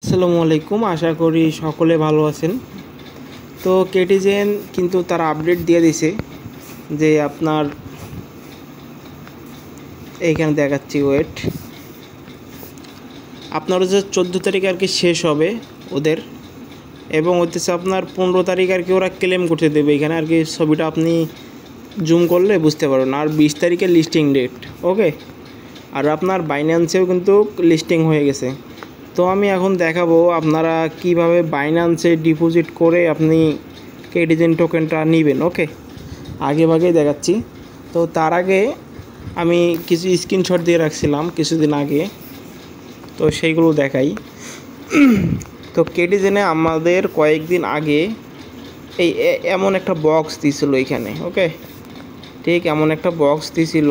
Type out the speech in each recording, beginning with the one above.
আসসালামু আলাইকুম, আশা করি সকলে ভালো আছেন। তো কেটিজেন কিন্তু তারা আপডেট দিয়ে দিছে যে আপনার এইখানে দেখাচ্ছি, ওয়েট, আপনার হচ্ছে 14 তারিখ আর কি শেষ হবে ওদের, এবং হচ্ছে আপনার 15 তারিখ আর কি ওরা ক্লেম করতে দেবে এখানে আর কি। ছবিটা আপনি জুম করলে বুঝতে পারবেন। আর 20 তারিখের লিস্টিং ডেট, ওকে। আর আপনার বাইন্যান্সেও কিন্তু লিস্টিং হয়ে গেছে। তো আমি এখন দেখাবো আপনারা কিভাবে বাইন্যান্সে ডিপোজিট করে আপনি কেটিজেন টোকেনটা নেবেন, ওকে। আগে ভাগেই দেখাচ্ছি। তো তার আগে আমি কিছু স্ক্রিনশট দিয়ে রাখছিলাম কিছুদিন আগে, তো সেইগুলো দেখাই। তো কেটিজেনে আমাদের কয়েকদিন আগে এই এমন একটা বক্স দিছিল এখানে, ওকে। ঠিক এমন একটা বক্স দিছিল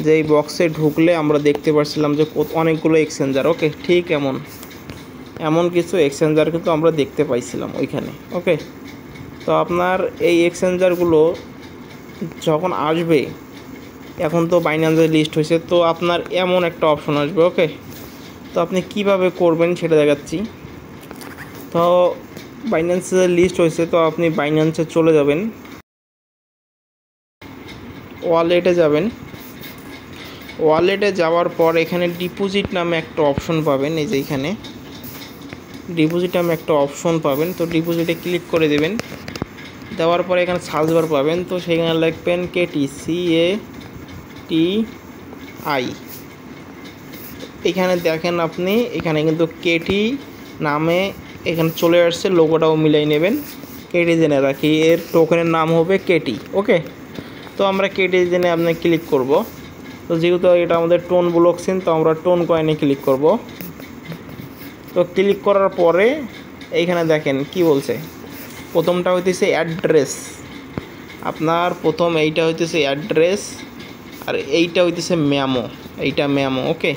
যে এই বক্সে ঢুকলে আমরা দেখতে পাচ্ছিলাম যে অনেকগুলো এক্সচেঞ্জার, ওকে। ঠিক এমন কিছু এক্সচেঞ্জার কিন্তু আমরা দেখতে পাইছিলাম ওইখানে, ওকে। তো আপনার এই এক্সচেঞ্জারগুলো যখন আসবে, এখন তো বাইন্যান্সে লিস্ট হয়েছে, তো আপনার এমন একটা অপশন আসবে, ওকে। তো আপনি কিভাবে করবেন সেটা দেখাচ্ছি। তো বাইন্যান্সে লিস্ট হয়েছে, তো আপনি বাইন্যান্সে চলে যাবেন, ওয়ালেটে যাবেন। ওয়ালেটে যাওয়ার পর এখানে ডিপোজিট নামে একটা অপশন পাবেন। এই যে এখানে ডিপোজিট নামে একটা অপশন পাবেন, তো ডিপোজিটে ক্লিক করে দেবেন। দেওয়ার পরে এখানে সার্চ বার পাবেন, তো সেখানে লিখবেন KTCATI। এখানে দেখেন আপনি, এখানে কিন্তু কেটি নামে এখানে চলে আসছে, লোগোটাও মিলাই নেবেন। কেটিজেনে রাখি, এর টোকেনের নাম হবে কেটি, ওকে। তো আমরা কেটিজেনে আপনি ক্লিক করব। তো যেহেতু এটা আমাদের টোন ব্লক চেইন, তো আমরা টোন কয়েনে ক্লিক করব। তো ক্লিক করার পরে এইখানে দেখেন কি বলছে। প্রথমটা হইতেছে অ্যাড্রেস, আপনার প্রথম এইটা হইতেছে অ্যাড্রেস, আর এইটা হইতেছে মেমো, এইটা মেমো, ওকে।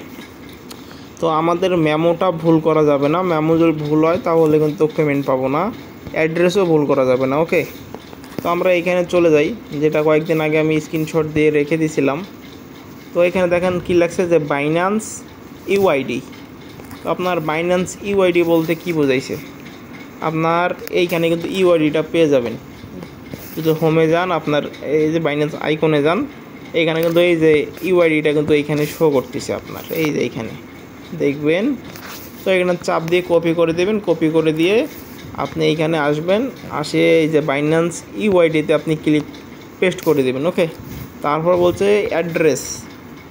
তো আমাদের মেমোটা ভুল করা যাবে না। মেমো যদি ভুল হয় তাহলে কিন্তু পেমেন্ট পাবো না। অ্যাড্রেসও ভুল করা যাবে না, ওকে। তো আমরা এইখানে চলে যাই, যেটা কয়েকদিন আগে আমি স্ক্রিনশট দিয়ে রেখে দিয়েছিলাম। তো এখানে দেখেন কি লাগছে যে বাইন্যান্স ইউআইডি। তো আপনার বাইন্যান্স ইউআইডি বলতে কি বোঝাইছে, আপনার এইখানে কিন্তু ইউআইডিটা পেয়ে যাবেন। যদি হোমে যান, আপনার এই যে বাইন্যান্স আইকনে যান, এইখানে কিন্তু এই যে ইউআইডিটা কিন্তু এইখানে শো করতেছে আপনার, এই যে এইখানে দেখবেন। তো এখানে চাপ দিয়ে কপি করে দেবেন, কপি করে দিয়ে আপনি এইখানে আসবেন, আসে এই যে বাইন্যান্স ইউআইডিতে আপনি পেস্ট করে দেবেন, ওকে। তারপর বলছে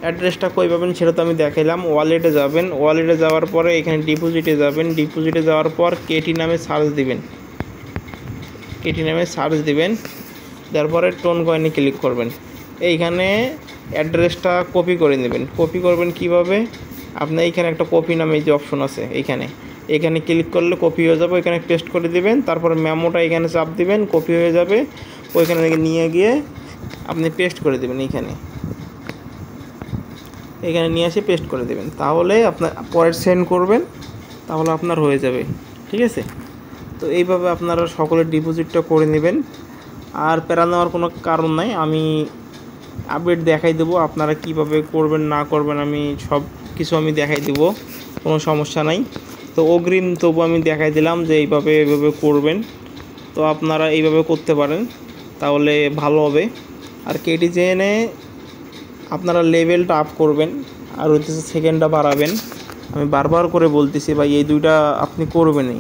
অ্যাড্রেসটা কই পাবেন সেটা তো আমি দেখাইলাম। ওয়ালেটে যাবেন, ওয়ালেটে যাওয়ার পরে এখানে ডিপোজিটে যাবেন, ডিপোজিটে যাওয়ার পর কেটি নামে সার্চ দিবেন, কেটি নামে সার্চ দিবেন। তারপরে টোন কয়েনে ক্লিক করবেন। এইখানে অ্যাড্রেসটা কপি করে নেবেন। কপি করবেন কিভাবে, আপনি এইখানে একটা কপি নামে যে অপশন আছে এখানে ক্লিক করলে কপি হয়ে যাবে, এখানে পেস্ট করে দিবেন। তারপরে মেমোটা এখানে চাপ দিবেন, কপি হয়ে যাবে, ওইখানে নিয়ে গিয়ে আপনি পেস্ট করে দেবেন। এখানে নিয়ে এসে পেস্ট করে দেবেন, তাহলে আপনার পরে সেন্ড করবেন, তাহলে আপনার হয়ে যাবে, ঠিক আছে। তো এইভাবে আপনারা সকলের ডিপোজিটটা করে নেবেন। আর প্যারা নেওয়ার কোনো কারণ নাই, আমি আপডেট দেখাই দেবো আপনারা কিভাবে করবেন না করবেন, আমি সব কিছু আমি দেখাই দেবো, কোনো সমস্যা নাই। তো অগ্রিম তবু আমি দেখাই দিলাম যে এইভাবে করবেন। তো আপনারা এইভাবে করতে পারেন, তাহলে ভালো হবে। আর কেটিজেনে আপনারা লেভেলটা আপ করবেন, আর হচ্ছে সেকেন্ডটা বাড়াবেন। আমি বারবার করে বলতেছি ভাই, এই দুইটা আপনি করবেনই,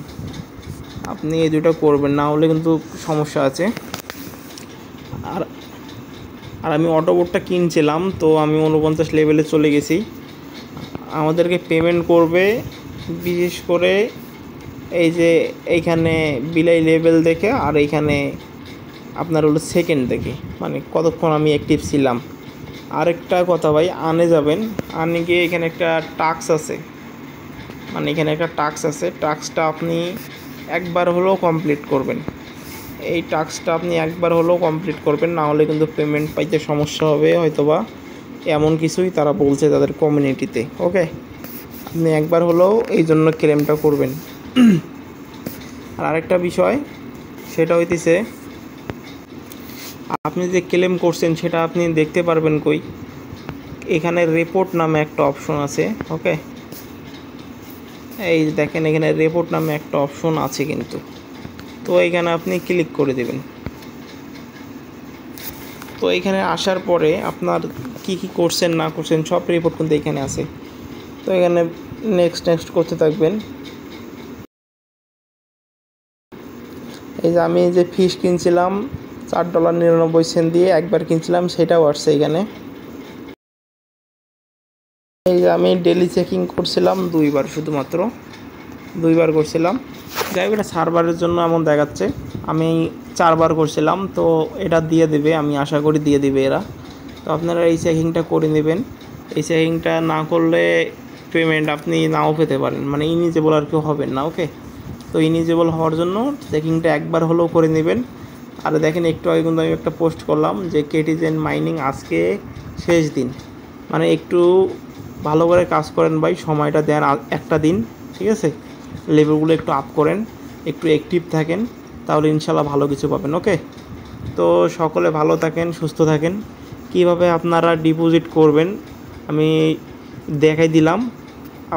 আপনি এই দুইটা করবেন, না হলে কিন্তু সমস্যা আছে। আর আমি অটোবোটটা কিনছিলাম, তো আমি 49 লেভেলে চলে গেছি। আমাদেরকে পেমেন্ট করবে বিশেষ করে এই যে এইখানে বিলাই লেভেল দেখে, আর এইখানে আপনার হলো সেকেন্ড দেখে, মানে কতক্ষণ আমি অ্যাক্টিভ ছিলাম। আরেকটা কথা ভাই, আনে যাবেন, আনে গিয়ে এখানে একটা টাস্ক আছে, মানে এখানে একটা টাস্ক আছে, টাস্কটা আপনি একবার হলেও কমপ্লিট করবেন। এই টাস্কটা আপনি একবার হলেও কমপ্লিট করবেন, না হলে কিন্তু পেমেন্ট পাইতে সমস্যা হবে হয়তোবা, এমন কিছুই তারা বলছে তাদের কমিউনিটিতে, ওকে। আপনি একবার হলেও এই জন্য ক্লেমটা করবেন। আর আরেকটা বিষয়, সেটা হইতেছে আপনি যে ক্লেম করছেন সেটা আপনি দেখতে পারবেন কই, এখানে রিপোর্ট নামে একটা অপশন আছে, ওকে। এই দেখেন এখানে রিপোর্ট নামে একটা অপশন আছে কিন্তু, তো এখানে আপনি ক্লিক করে দেবেন। তো এখানে আসার পরে আপনার কি কি করছেন না করছেন সব রিপোর্ট কিন্তু এখানে আছে। তো এখানে নেক্সট করতে থাকবেন। এই যে আমি যে ফিশ কিনছিলাম $4.99 দিয়ে একবার কিনছিলাম, সেটাও আসছে এখানে। এই যে আমি ডেলি চেকিং করছিলাম 2বার, শুধুমাত্র 2বার করছিলাম। যাই হোক, এটা সার্ভারের জন্য এমন দেখাচ্ছে, আমি 4বার করছিলাম। তো এটা দিয়ে দেবে, আমি আশা করি দিয়ে দিবে এরা। তো আপনারা এই চেকিংটা করে নেবেন। এই চেকিংটা না করলে পেমেন্ট আপনি নাও পেতে পারেন, মানে ইনিজেবল আর কেউ হবেন না। ওকে, তো ইনিজেবল হওয়ার জন্য চেকিংটা একবার হলেও করে নেবেন। আর দেখেন একটু আগে কিন্তু আমি একটা পোস্ট করলাম যে কেটিজেন মাইনিং আজকে শেষ দিন, মানে একটু ভালো করে কাজ করেন ভাই, সময়টা দেন একটা দিন, ঠিক আছে? লেভেলগুলো একটু আপ করেন, একটু অ্যাক্টিভ থাকেন, তাহলে ইনশাল্লাহ ভালো কিছু পাবেন। ওকে, তো সকলে ভালো থাকেন, সুস্থ থাকেন। কিভাবে আপনারা ডিপোজিট করবেন আমি দেখাই দিলাম।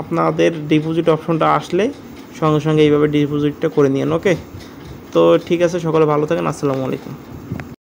আপনাদের ডিপোজিট অপশনটা আসলে সঙ্গে সঙ্গে এইভাবে ডিপোজিটটা করে নিন। ওকে, তো ঠিক আছে, সকলে ভালো থাকেন। আসসালামু আলাইকুম।